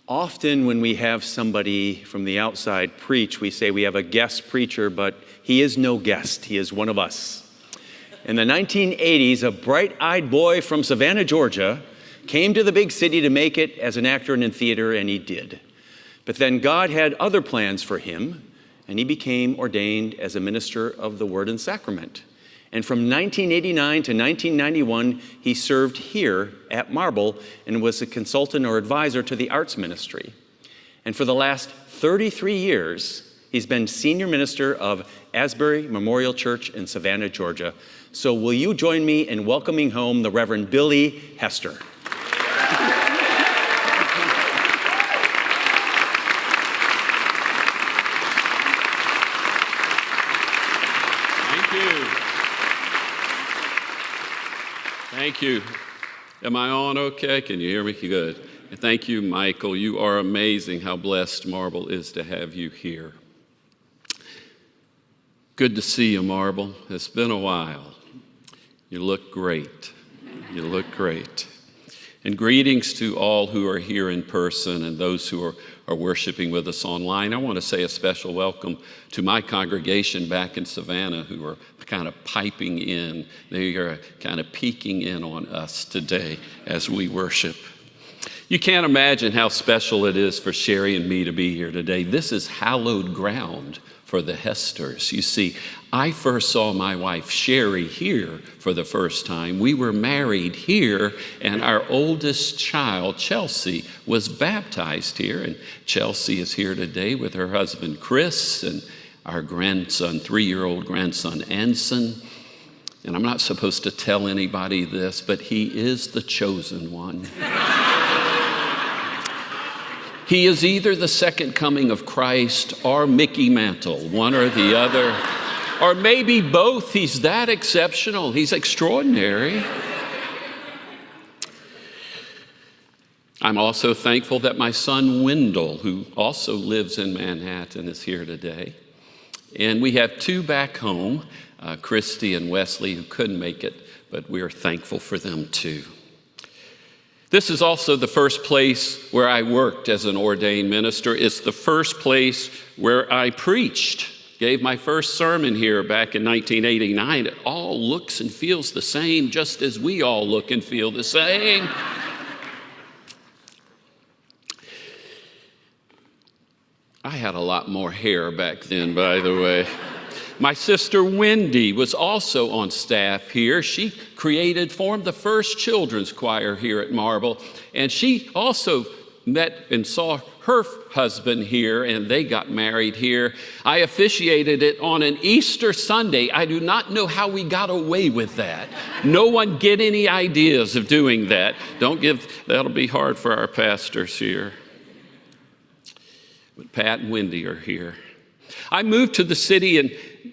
Often when we have somebody from the outside preach, we say we have a guest preacher, but he is no guest. He is one of us. In the 1980s, a bright-eyed boy from Savannah, Georgia, came to the big city to make it as an actor in theater, and he did. But then God had other plans for him, and he became ordained as a minister of the Word and Sacrament. And from 1989 to 1991, he served here at Marble and was a consultant or advisor to the arts ministry. And for the last 33 years, he's been senior minister of Asbury Memorial Church in Savannah, Georgia. So will you join me in welcoming home the Reverend Billy Hester? Thank you. Am I on okay? Can you hear me? Good. And thank you, Michael. You are amazing how blessed Marble is to have you here. Good to see you, Marble. It's been a while. You look great. You look great. And greetings to all who are here in person and those who are worshiping with us online. I want to say a special welcome to my congregation back in Savannah who are kind of piping in. They are kind of peeking in on us today as we worship. You can't imagine how special it is for Sherry and me to be here today. This is hallowed ground for the Hesters. You see, I first saw my wife Sherry here for the first time. We were married here, and our oldest child, Chelsea, was baptized here. And Chelsea is here today with her husband, Chris, and our grandson, 3-year-old grandson, Anson. And I'm not supposed to tell anybody this, but he is the chosen one. He is either the second coming of Christ or Mickey Mantle, one or the other, or maybe both. He's that exceptional. He's extraordinary. I'm also thankful that my son Wendell, who also lives in Manhattan, is here today. And we have 2 back home, Christy and Wesley, who couldn't make it, but we're thankful for them too. This is also the first place where I worked as an ordained minister. It's the first place where I preached, gave my first sermon here back in 1989. It all looks and feels the same, just as we all look and feel the same. I had a lot more hair back then, by the way. My sister Wendy was also on staff here. She formed the first children's choir here at Marble. And she also met and saw her husband here, and they got married here. I officiated it on an Easter Sunday. I do not know how we got away with that. No one get any ideas of doing that. That'll be hard for our pastors here. But Pat and Wendy are here. I moved to the city in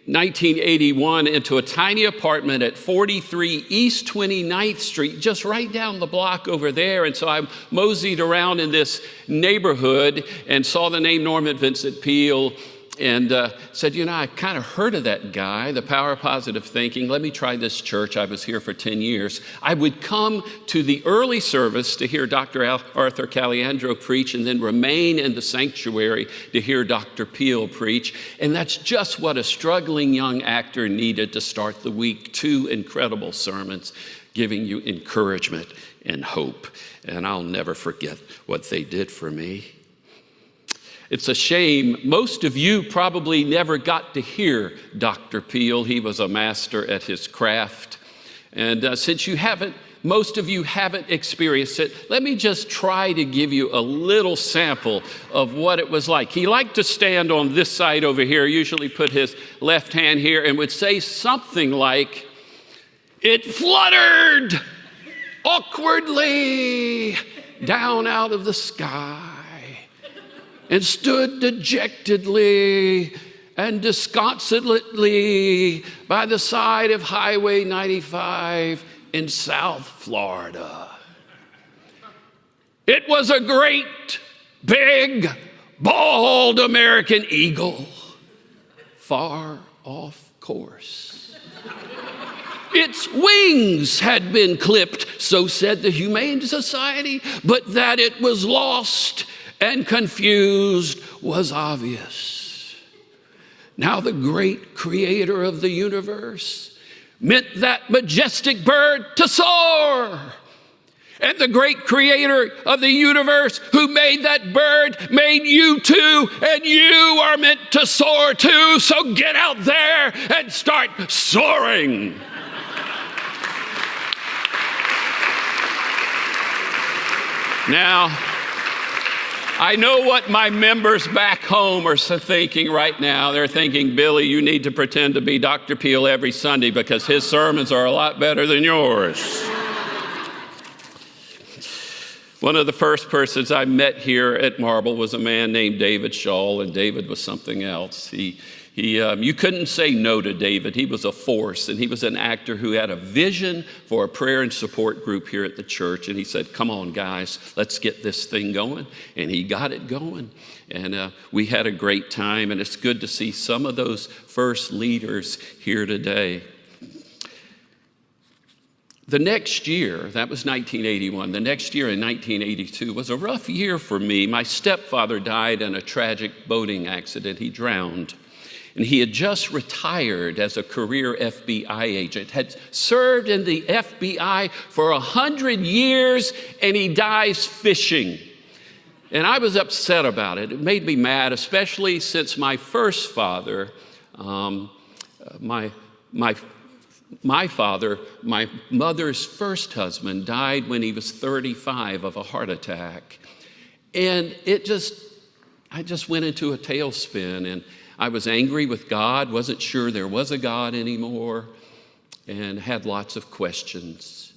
1981 into a tiny apartment at 43 East 29th Street, just right down the block over there. And so I moseyed around in this neighborhood and saw the name Norman Vincent Peale and said, I kind of heard of that guy, the power of positive thinking. Let me try this church. I was here for 10 years. I would come to the early service to hear Dr. Arthur Caliandro preach and then remain in the sanctuary to hear Dr. Peale preach. And that's just what a struggling young actor needed to start the week. 2 incredible sermons giving you encouragement and hope. And I'll never forget what they did for me. It's a shame. Most of you probably never got to hear Dr. Peale. He was a master at his craft. And since most of you haven't experienced it, let me just try to give you a little sample of what it was like. He liked to stand on this side over here, usually put his left hand here, and would say something like, "It fluttered awkwardly down out of the sky and stood dejectedly and disconsolately by the side of Highway 95 in South Florida. It was a great, big, bald American eagle, far off course. Its wings had been clipped, so said the Humane Society, but that it was lost and confused was obvious. Now the great creator of the universe meant that majestic bird to soar. And the great creator of the universe who made that bird made you too, and you are meant to soar too. So get out there and start soaring. Now, I know what my members back home are thinking right now. They're thinking, Billy, you need to pretend to be Dr. Peel every Sunday because his sermons are a lot better than yours. One of the first persons I met here at Marble was a man named David Shaw, and David was something else. You couldn't say no to David. He was a force, and he was an actor who had a vision for a prayer and support group here at the church. And he said, come on, guys, let's get this thing going. And he got it going. And we had a great time, and it's good to see some of those first leaders here today. The next year, that was 1981, the next year in 1982 was a rough year for me. My stepfather died in a tragic boating accident. He drowned. And he had just retired as a career FBI agent, had served in the FBI for 100 years, and he dies fishing. And I was upset about it. It made me mad, especially since my first father, my father, my mother's first husband, died when he was 35 of a heart attack. And I just went into a tailspin, and I was angry with God, wasn't sure there was a God anymore, and had lots of questions.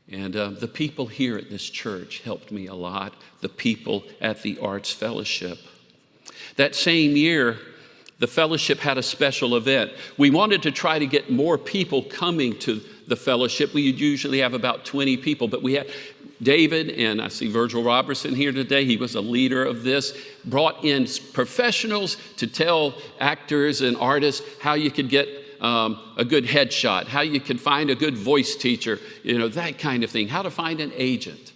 And the people here at this church helped me a lot, the people at the Arts Fellowship. That same year, the fellowship had a special event. We wanted to try to get more people coming to the fellowship. We usually have about 20 people, but we had David, and I see Virgil Robertson here today. He was a leader of this, brought in professionals to tell actors and artists how you could get a good headshot, how you could find a good voice teacher, that kind of thing, how to find an agent.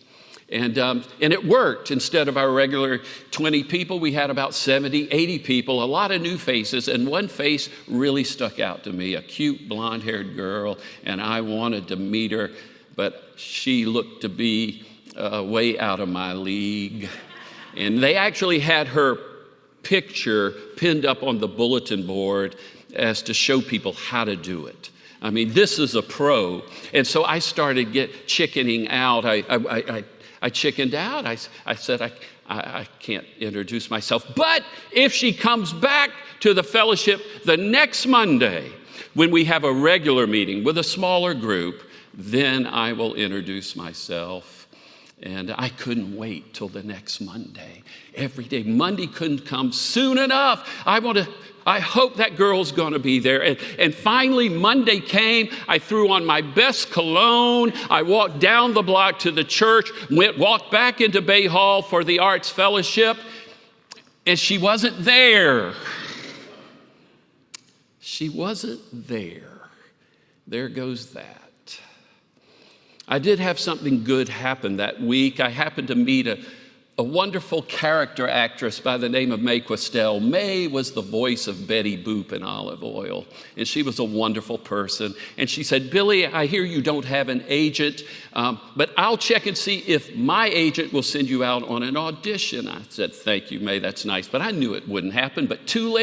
And it worked. Instead of our regular 20 people, we had about 70, 80 people, a lot of new faces, and one face really stuck out to me, a cute blonde-haired girl, and I wanted to meet her, but she looked to be way out of my league. And they actually had her picture pinned up on the bulletin board as to show people how to do it. I mean, this is a pro. And so I started chickening out. I chickened out. I said, I can't introduce myself. But if she comes back to the fellowship the next Monday, when we have a regular meeting with a smaller group, then I will introduce myself. And I couldn't wait till the next Monday. Every day, Monday couldn't come soon enough. I hope that girl's gonna be there. And finally, Monday came. I threw on my best cologne. I walked down the block to the church, walked back into Bay Hall for the Arts Fellowship, and she wasn't there. She wasn't there. There goes that. I did have something good happen that week. I happened to meet a wonderful character actress by the name of Mae Questel. Mae was the voice of Betty Boop in Olive Oil, and she was a wonderful person. And she said, Billy, I hear you don't have an agent, but I'll check and see if my agent will send you out on an audition. I said, thank you, Mae, that's nice, but I knew it wouldn't happen. But 2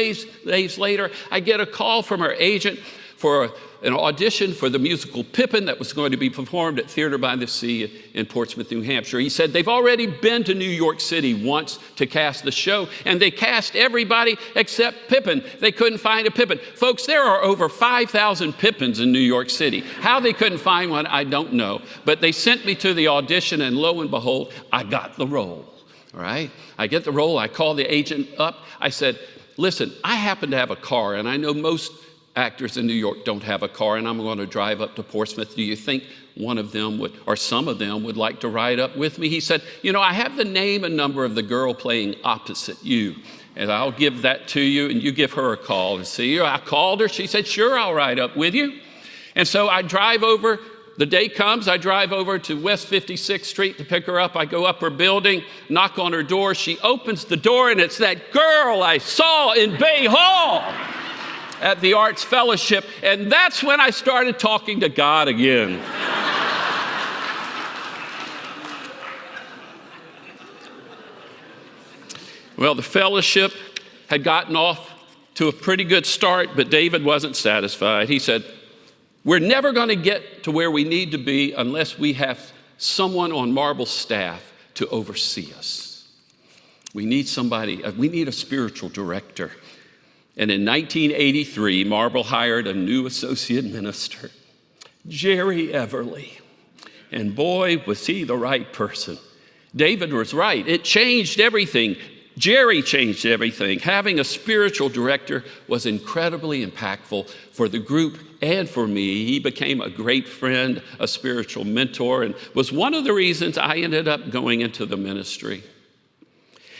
days later, I get a call from her agent for an audition for the musical Pippin that was going to be performed at Theater by the Sea in Portsmouth, New Hampshire. He said they've already been to New York City once to cast the show, and they cast everybody except Pippin. They couldn't find a Pippin. Folks, there are over 5,000 Pippins in New York City. How they couldn't find one, I don't know. But they sent me to the audition, and lo and behold, I got the role. All right? I get the role. I call the agent up. I said, listen, I happen to have a car, and I know most actors in New York don't have a car, and I'm going to drive up to Portsmouth. Do you think one of them would, or some of them would like to ride up with me? He said, I have the name and number of the girl playing opposite you, and I'll give that to you, and you give her a call and see her. I called her. She said, sure, I'll ride up with you. And so I drive over the day comes, I drive over to West 56th Street to pick her up. I go up her building, knock on her door. She opens the door, and it's that girl I saw in Bay Hall at the Arts Fellowship. And that's when I started talking to God again. Well, the fellowship had gotten off to a pretty good start, but David wasn't satisfied. He said, we're never going to get to where we need to be unless we have someone on Marble's staff to oversee us. We need somebody, we need a spiritual director. And in 1983, Marble hired a new associate minister, Jerry Everly. And boy, was he the right person. David was right. It changed everything. Jerry changed everything. Having a spiritual director was incredibly impactful for the group and for me. He became a great friend, a spiritual mentor, and was one of the reasons I ended up going into the ministry.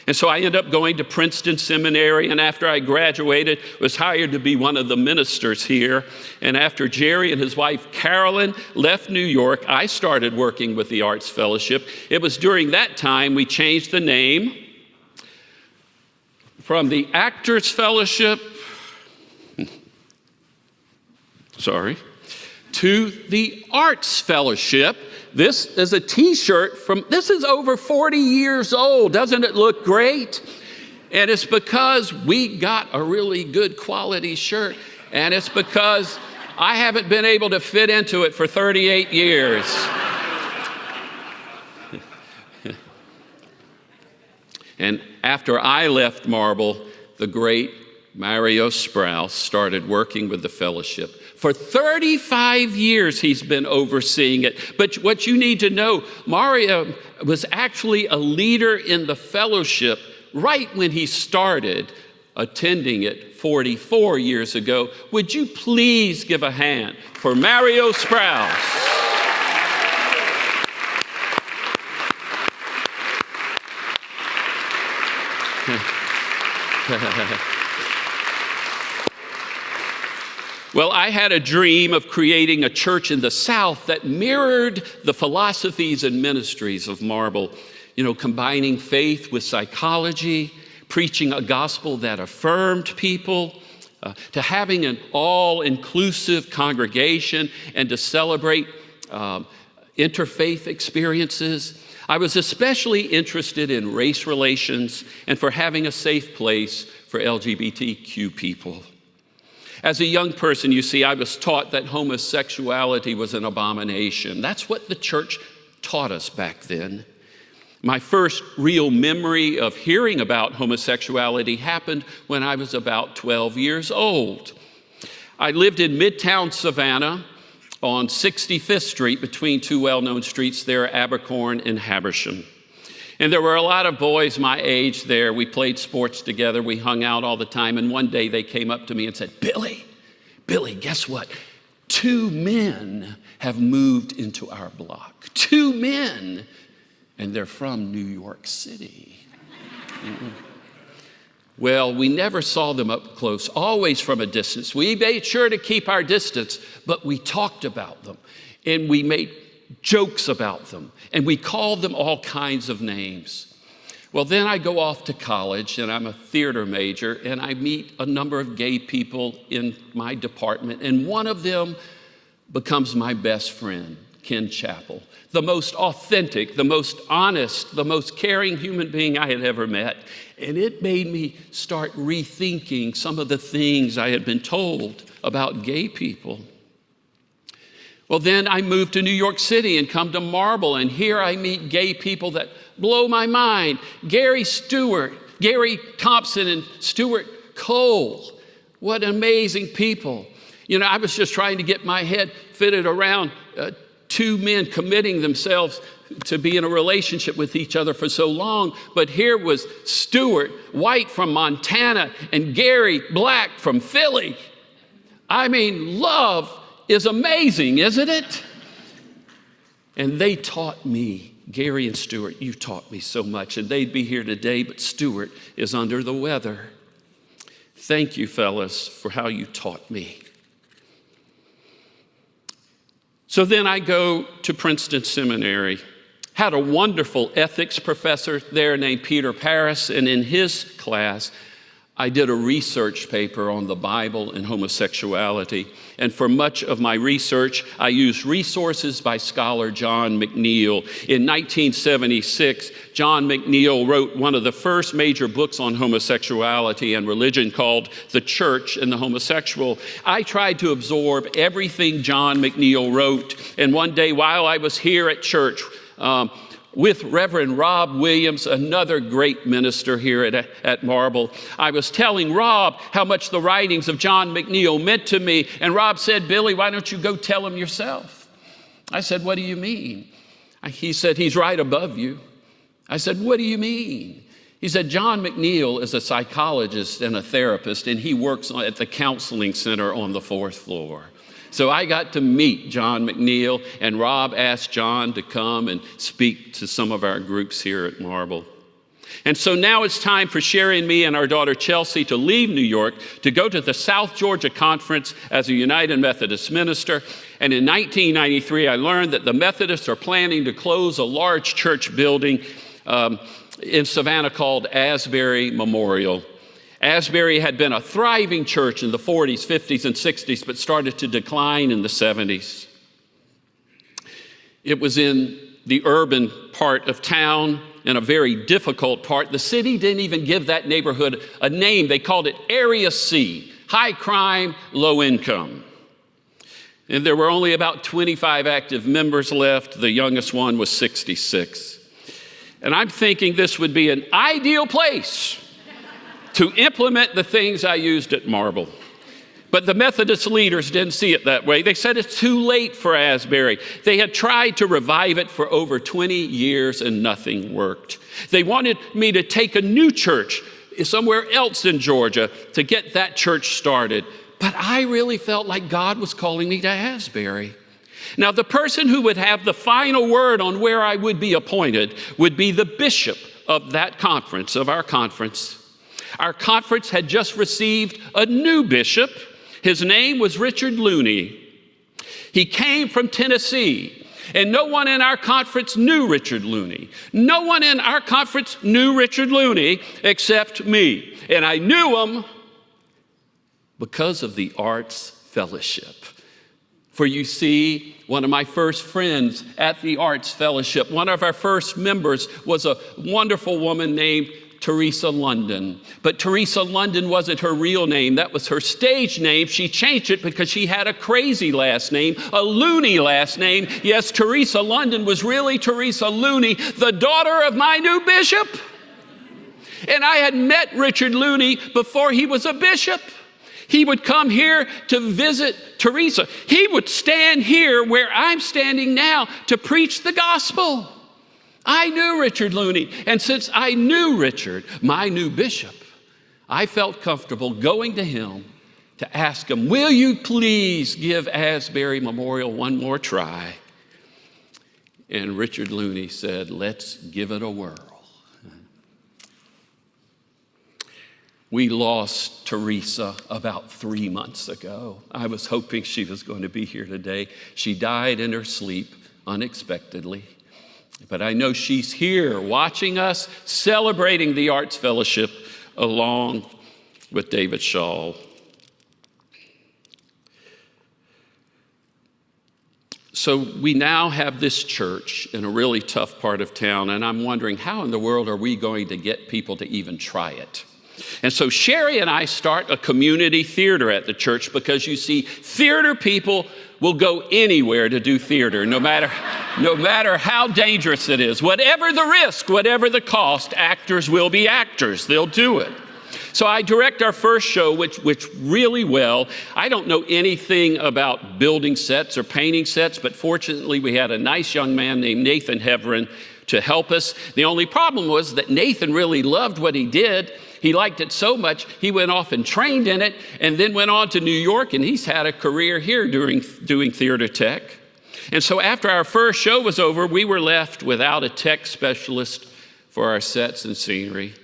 And so I ended up going to Princeton Seminary, and after I graduated, was hired to be one of the ministers here. And after Jerry and his wife Carolyn left New York, I started working with the Arts Fellowship. It was during that time we changed the name from the Actors Fellowship, to the Arts Fellowship. This is a t-shirt this is over 40 years old. Doesn't it look great? And it's because we got a really good quality shirt. And it's because I haven't been able to fit into it for 38 years. And after I left Marble, the great Mario Sprouse started working with the fellowship. For 35 years, he's been overseeing it. But what you need to know, Mario was actually a leader in the fellowship right when he started attending it 44 years ago. Would you please give a hand for Mario Sprouse? Well, I had a dream of creating a church in the South that mirrored the philosophies and ministries of Marble, combining faith with psychology, preaching a gospel that affirmed people, to having an all-inclusive congregation, and to celebrate interfaith experiences. I was especially interested in race relations and for having a safe place for LGBTQ people. As a young person, you see, I was taught that homosexuality was an abomination. That's what the church taught us back then. My first real memory of hearing about homosexuality happened when I was about 12 years old. I lived in Midtown Savannah on 65th Street between two well-known streets there, Abercorn and Habersham. And there were a lot of boys my age there. We played sports together. We hung out all the time. And one day they came up to me and said, Billy, guess what? 2 men have moved into our block. 2 men. And they're from New York City. Well, we never saw them up close, always from a distance. We made sure to keep our distance, but we talked about them. And we made jokes about them, and we called them all kinds of names. Well, then I go off to college, and I'm a theater major, and I meet a number of gay people in my department, and one of them becomes my best friend, Ken Chappell, the most authentic, the most honest, the most caring human being I had ever met. And it made me start rethinking some of the things I had been told about gay people. Well, then I moved to New York City and come to Marble, and here I meet gay people that blow my mind. Gary Thompson and Stuart Cole. What amazing people. I was just trying to get my head fitted around 2 men committing themselves to be in a relationship with each other for so long, but here was Stuart White from Montana and Gary Black from Philly. I mean, love is amazing, isn't it? And they taught me, Gary and Stuart, you taught me so much, and they'd be here today, but Stuart is under the weather. Thank you, fellas, for how you taught me. So then I go to Princeton Seminary. Had a wonderful ethics professor there named Peter Paris, and in his class, I did a research paper on the Bible and homosexuality. And for much of my research, I used resources by scholar John McNeill. In 1976, John McNeill wrote one of the first major books on homosexuality and religion called The Church and the Homosexual. I tried to absorb everything John McNeill wrote. And one day while I was here at church, with Reverend Rob Williams, another great minister here at Marble, I was telling Rob how much the writings of John McNeill meant to me. And Rob said, "Billy, why don't you go tell him yourself?" I said, "What do you mean?" He said, "He's right above you." I said, "What do you mean?" He said, "John McNeill is a psychologist and a therapist, and he works at the counseling center on the 4th floor." So I got to meet John McNeill, and Rob asked John to come and speak to some of our groups here at Marble. And so now it's time for Sherry and me and our daughter Chelsea to leave New York to go to the South Georgia Conference as a United Methodist minister. And in 1993, I learned that the Methodists are planning to close a large church building in Savannah called Asbury Memorial. Asbury had been a thriving church in the 40s, 50s, and 60s, but started to decline in the 70s. It was in the urban part of town, in a very difficult part. The city didn't even give that neighborhood a name. They called it Area C, high crime, low income. And there were only about 25 active members left. The youngest one was 66. And I'm thinking this would be an ideal place to implement the things I used at Marble. But the Methodist leaders didn't see it that way. They said it's too late for Asbury. They had tried to revive it for over 20 years and nothing worked. They wanted me to take a new church somewhere else in Georgia to get that church started. But I really felt like God was calling me to Asbury. Now, the person who would have the final word on where I would be appointed would be the bishop of that conference, of our conference. Our conference had just received a new bishop. His name was Richard Looney. He came from Tennessee, and no one in our conference knew Richard Looney. No one in our conference knew Richard Looney except me. And I knew him because of the Arts Fellowship. For you see, one of my first friends at the Arts Fellowship, one of our first members was a wonderful woman named Teresa London. But Teresa London wasn't her real name. That was her stage name. She changed it because she had a crazy last name, a loony last name. Yes, Teresa London was really Teresa Looney, the daughter of my new bishop. And I had met Richard Looney before he was a bishop. He would come here to visit Teresa. He would stand here where I'm standing now to preach the gospel. I knew Richard Looney, and since I knew Richard, my new bishop, I felt comfortable going to him to ask him, "Will you please give Asbury Memorial one more try?" And Richard Looney said, "Let's give it a whirl." We lost Teresa about 3 months ago. I was hoping she was going to be here today. She died in her sleep unexpectedly. But I know she's here watching us, celebrating the Arts Fellowship along with David Shaw. So we now have this church in a really tough part of town, and I'm wondering, how in the world are we going to get people to even try it? And so Sherry and I start a community theater at the church because, you see, theater people will go anywhere to do theater, no matter how dangerous it is. Whatever the risk, whatever the cost, actors will be actors. They'll do it. So I direct our first show, which really well. I don't know anything about building sets or painting sets, but fortunately we had a nice young man named Nathan Heverin to help us. The only problem was that Nathan really loved what he did. He liked it so much, he went off and trained in it and then went on to New York, and he's had a career here doing theater tech. And so after our first show was over, we were left without a tech specialist for our sets and scenery.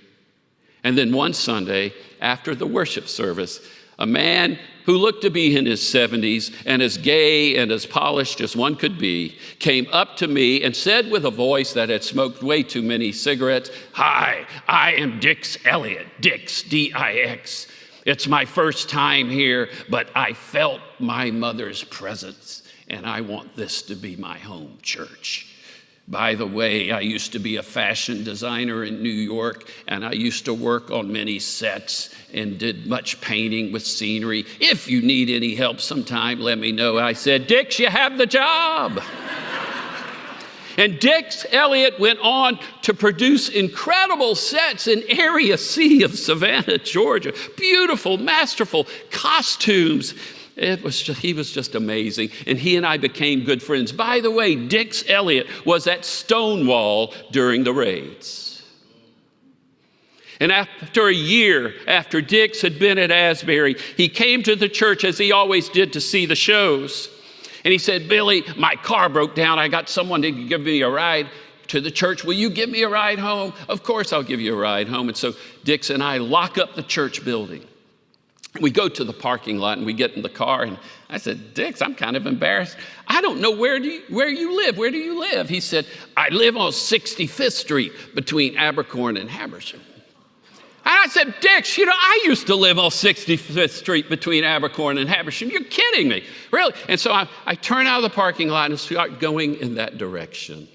And then one Sunday, after the worship service, a man who looked to be in his 70s and as gay and as polished as one could be, came up to me and said with a voice that had smoked way too many cigarettes, "Hi, I am Dix Elliott, Dix, D-I-X. It's my first time here, but I felt my mother's presence, and I want this to be my home church. By the way, I used to be a fashion designer in New York, and I used to work on many sets and did much painting with scenery. If you need any help sometime, let me know." I said, "Dix, you have the job." And Dix Elliott went on to produce incredible sets in Area C of Savannah, Georgia. Beautiful, masterful costumes. He was just amazing. And he and I became good friends. By the way, Dix Elliott was at Stonewall during the raids. And after a year after Dix had been at Asbury, he came to the church as he always did to see the shows. And he said, "Billy, my car broke down. I got someone to give me a ride to the church. Will you give me a ride home?" "Of course I'll give you a ride home." And so Dix and I lock up the church building. We go to the parking lot and we get in the car, and I said, "Dix, I'm kind of embarrassed. I don't know where you live. Where do you live?" He said, "I live on 65th Street between Abercorn and Habersham." And I said, "Dix, I used to live on 65th Street between Abercorn and Habersham. You're kidding me, really?" And so I turn out of the parking lot and start going in that direction.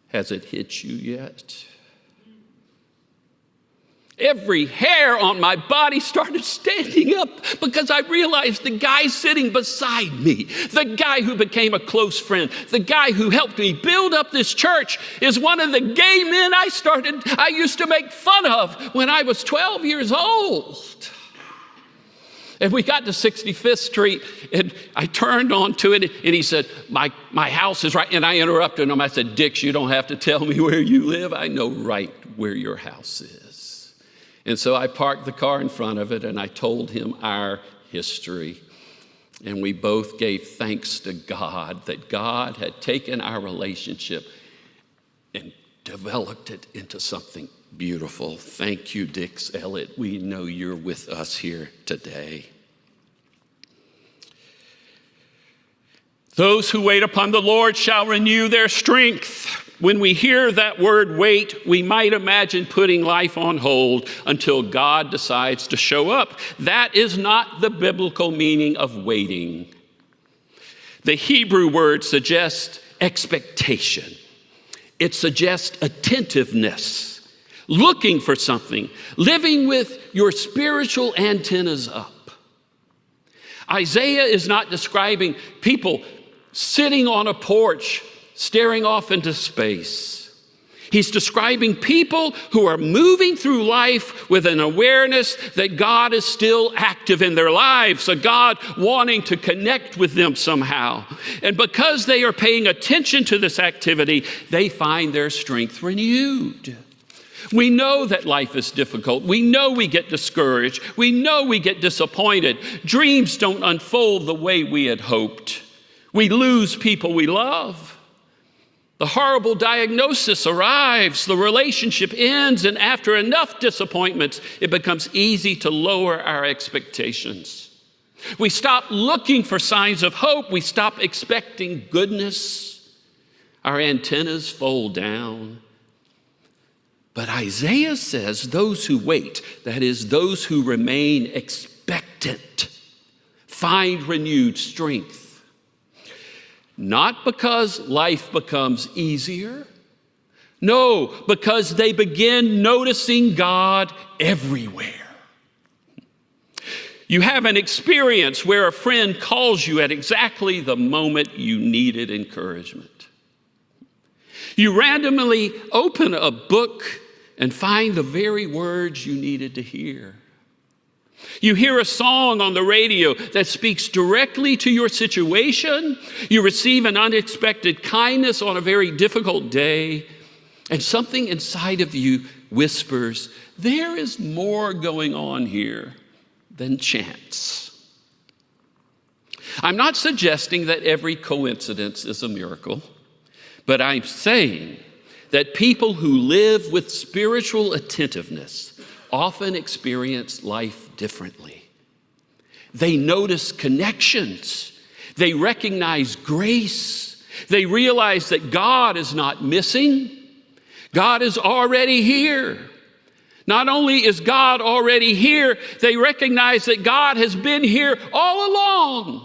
Has it hit you yet? Every hair on my body started standing up because I realized the guy sitting beside me, the guy who became a close friend, the guy who helped me build up this church, is one of the gay men I used to make fun of when I was 12 years old. And we got to 65th Street, and I turned onto it, and he said, my house is right. And I interrupted him. I said, "Dix, you don't have to tell me where you live. I know right where your house is." And so I parked the car in front of it, and I told him our history. And we both gave thanks to God that God had taken our relationship and developed it into something beautiful. Thank you, Dix Elliott. We know you're with us here today. Those who wait upon the Lord shall renew their strength. When we hear that word wait, we might imagine putting life on hold until God decides to show up. That is not the biblical meaning of waiting. The Hebrew word suggests expectation. It suggests attentiveness, looking for something, living with your spiritual antennas up. Isaiah is not describing people sitting on a porch staring off into space. He's describing people who are moving through life with an awareness that God is still active in their lives, a God wanting to connect with them somehow. And because they are paying attention to this activity, they find their strength renewed. We know that life is difficult. We know we get discouraged. We know we get disappointed. Dreams don't unfold the way we had hoped. We lose people we love. The horrible diagnosis arrives, the relationship ends, and after enough disappointments, it becomes easy to lower our expectations. We stop looking for signs of hope. We stop expecting goodness. Our antennas fold down. But Isaiah says those who wait, that is, those who remain expectant, find renewed strength. Not because life becomes easier. No, because they begin noticing God everywhere. You have an experience where a friend calls you at exactly the moment you needed encouragement. You randomly open a book and find the very words you needed to hear. You hear a song on the radio that speaks directly to your situation. You receive an unexpected kindness on a very difficult day. And something inside of you whispers, there is more going on here than chance. I'm not suggesting that every coincidence is a miracle, but I'm saying that people who live with spiritual attentiveness often experience life differently. They notice connections. They recognize grace. They realize that God is not missing. God is already here. Not only is God already here, they recognize that God has been here all along.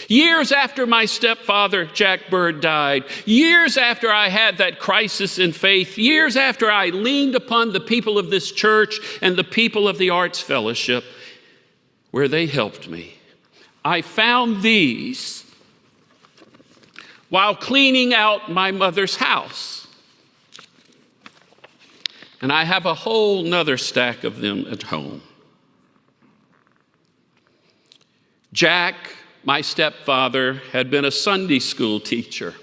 Years after my stepfather, Jack Bird, died, years after I had that crisis in faith, years after I leaned upon the people of this church and the people of the Arts Fellowship, where they helped me, I found these while cleaning out my mother's house. And I have a whole nother stack of them at home. Jack, my stepfather, had been a Sunday school teacher,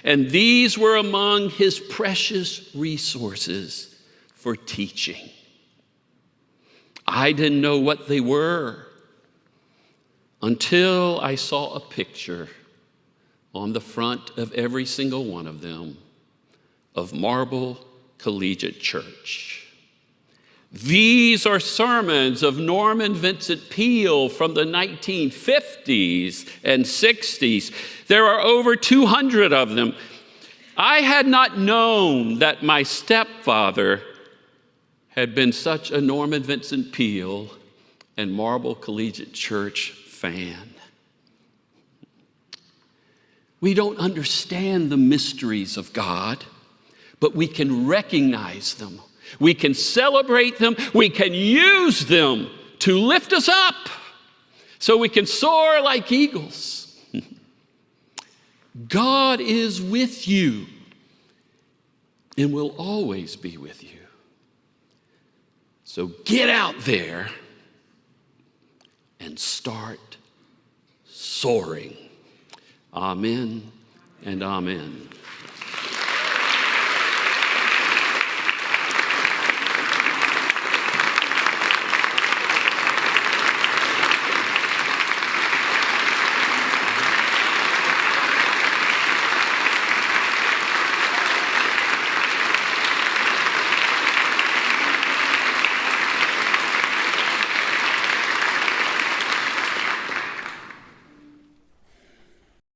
and these were among his precious resources for teaching. I didn't know what they were until I saw a picture on the front of every single one of them of Marble Collegiate Church. These are sermons of Norman Vincent Peale from the 1950s and 60s. There are over 200 of them. I had not known that my stepfather had been such a Norman Vincent Peale and Marble Collegiate Church fan. We don't understand the mysteries of God, but we can recognize them. We can celebrate them. We can use them to lift us up so we can soar like eagles. God is with you and will always be with you. So get out there and start soaring. Amen and amen.